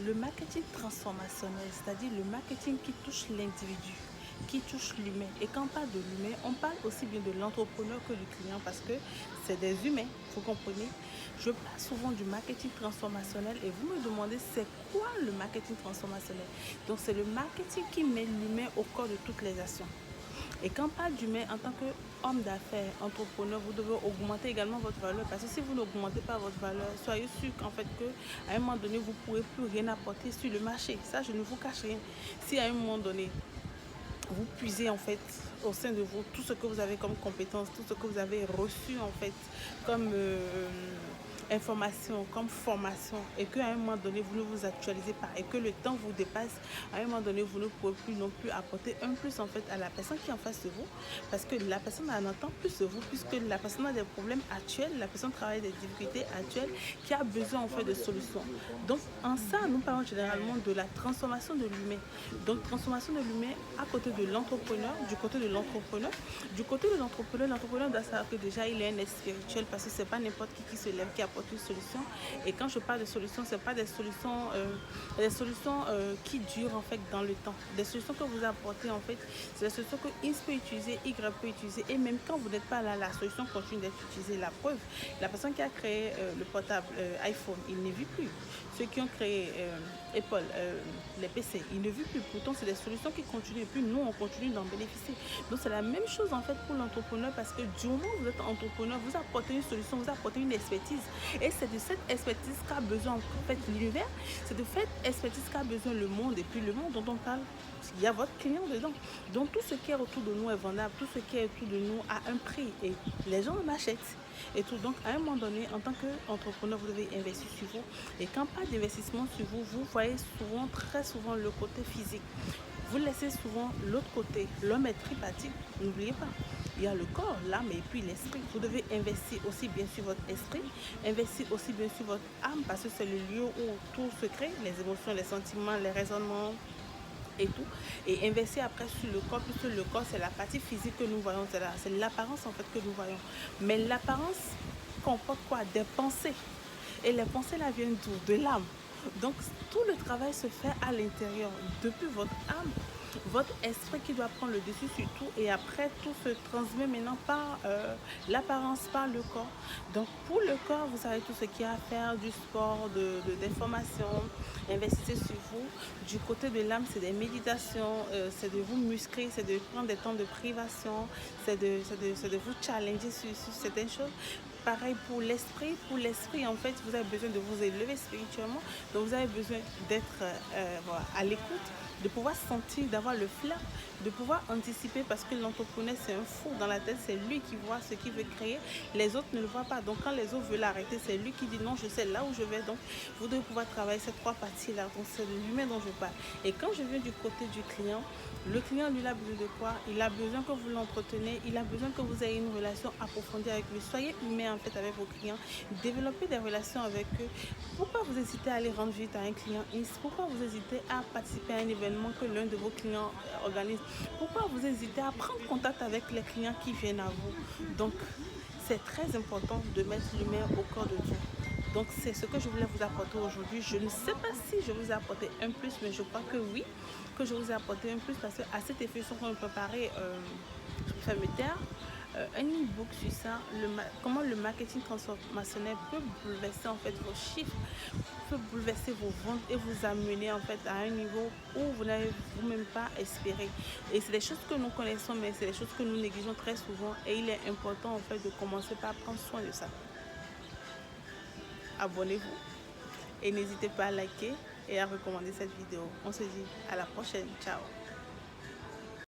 Le marketing transformationnel, c'est-à-dire le marketing qui touche l'individu, qui touche l'humain. Et quand on parle de l'humain, on parle aussi bien de l'entrepreneur que du client parce que c'est des humains, vous comprenez. Je parle souvent du marketing transformationnel et vous me demandez c'est quoi le marketing transformationnel. Donc c'est le marketing qui met l'humain au cœur de toutes les actions. Et quand on parle d'humain, en tant qu'homme d'affaires, entrepreneur, vous devez augmenter également votre valeur. Parce que si vous n'augmentez pas votre valeur, soyez sûr qu'en fait, qu'à un moment donné, vous ne pourrez plus rien apporter sur le marché. Ça, je ne vous cache rien. Si à un moment donné, vous puisez en fait au sein de vous tout ce que vous avez comme compétences, tout ce que vous avez reçu en fait comme information, comme formation, et qu'à un moment donné vous ne vous actualisez pas et que le temps vous dépasse, à un moment donné vous ne pouvez plus non plus apporter un plus en fait à la personne qui est en face de vous, parce que la personne en entend plus de vous, puisque la personne a des problèmes actuels, la personne travaille des difficultés actuelles, qui a besoin en fait de solutions. Donc en ça nous parlons généralement de la transformation de l'humain. Donc transformation de l'humain à côté de l'entrepreneur, du côté de l'entrepreneur. Du côté de l'entrepreneur, l'entrepreneur doit savoir que déjà il est un être spirituel, parce que c'est pas n'importe qui se lève qui apporte une solution. Et quand je parle de solutions, c'est pas des solutions qui durent en fait dans le temps. Des solutions que vous apportez en fait, c'est des solutions que X peut utiliser, Y peut utiliser, et même quand vous n'êtes pas là, la solution continue d'être utilisée. La preuve, la personne qui a créé le portable iPhone, il ne vit plus. Ceux qui ont créé Apple, les PC, il ne vit plus. Pourtant, c'est des solutions qui continuent et puis nous, on continue d'en bénéficier. Donc, c'est la même chose en fait pour l'entrepreneur, parce que du moment où vous êtes entrepreneur, vous apportez une solution, vous apportez une expertise. Et c'est de cette expertise qu'a besoin en fait l'univers, c'est de cette expertise qu'a besoin le monde. Et puis le monde dont on parle, il y a votre client dedans. Donc, tout ce qui est autour de nous est vendable, tout ce qui est autour de nous a un prix et les gens en achètent. Et tout. Donc, à un moment donné, en tant qu'entrepreneur, vous devez investir sur vous. Et quand pas d'investissement sur vous, vous voyez souvent, très souvent, le côté physique. Vous laissez souvent l'autre côté. L'homme est tripartite, n'oubliez pas. Il y a le corps, l'âme et puis l'esprit. Vous devez investir aussi bien sur votre esprit, investir aussi bien sur votre âme, parce que c'est le lieu où tout se crée, les émotions, les sentiments, les raisonnements et tout, et investir après sur le corps, puisque le corps c'est la partie physique que nous voyons, c'est l'apparence en fait que nous voyons, mais l'apparence comporte quoi? Des pensées, et les pensées là viennent d'où? De l'âme. Donc tout le travail se fait à l'intérieur, depuis votre âme, votre esprit qui doit prendre le dessus sur tout, et après tout se transmet maintenant par l'apparence, par le corps. Donc pour le corps, vous savez tout ce qu'il y a à faire, du sport, des formations, investissez sur vous. Du côté de l'âme, c'est des méditations, c'est de vous muscler, c'est de prendre des temps de privation, c'est de vous challenger sur certaines choses. Pareil pour l'esprit. Pour l'esprit, en fait, vous avez besoin de vous élever spirituellement. Donc, vous avez besoin d'être voilà, à l'écoute, de pouvoir sentir, d'avoir le flair, de pouvoir anticiper, parce que l'entrepreneur, c'est un fou dans la tête. C'est lui qui voit ce qu'il veut créer. Les autres ne le voient pas. Donc, quand les autres veulent l'arrêter, c'est lui qui dit non, je sais là où je vais. Donc, vous devez pouvoir travailler ces trois parties-là. Donc, c'est l'humain dont je parle. Et quand je viens du côté du client, le client, lui, il a besoin de quoi? Il a besoin que vous l'entretenez. Il a besoin que vous ayez une relation approfondie avec lui. Soyez humain en fait avec vos clients, développez des relations avec eux. Pourquoi vous hésitez à aller rendre visite à un client X? Pourquoi vous hésitez à participer à un événement que l'un de vos clients organise? Pourquoi vous hésitez à prendre contact avec les clients qui viennent à vous? Donc c'est très important de mettre l'humain au cœur de tout. Donc c'est ce que je voulais vous apporter aujourd'hui. Je ne sais pas si je vous ai apporté un plus, mais je crois que oui, que je vous ai apporté un plus, parce qu'à cette effet, qu'on me préparer, je préfère me taire, un e-book sur ça, comment le marketing transformationnel peut bouleverser en fait vos chiffres, peut bouleverser vos ventes et vous amener en fait à un niveau où vous n'avez vous-même pas espéré. Et c'est des choses que nous connaissons, mais c'est des choses que nous négligeons très souvent, et il est important en fait de commencer par prendre soin de ça. Abonnez-vous et n'hésitez pas à liker et à recommander cette vidéo. On se dit à la prochaine. Ciao.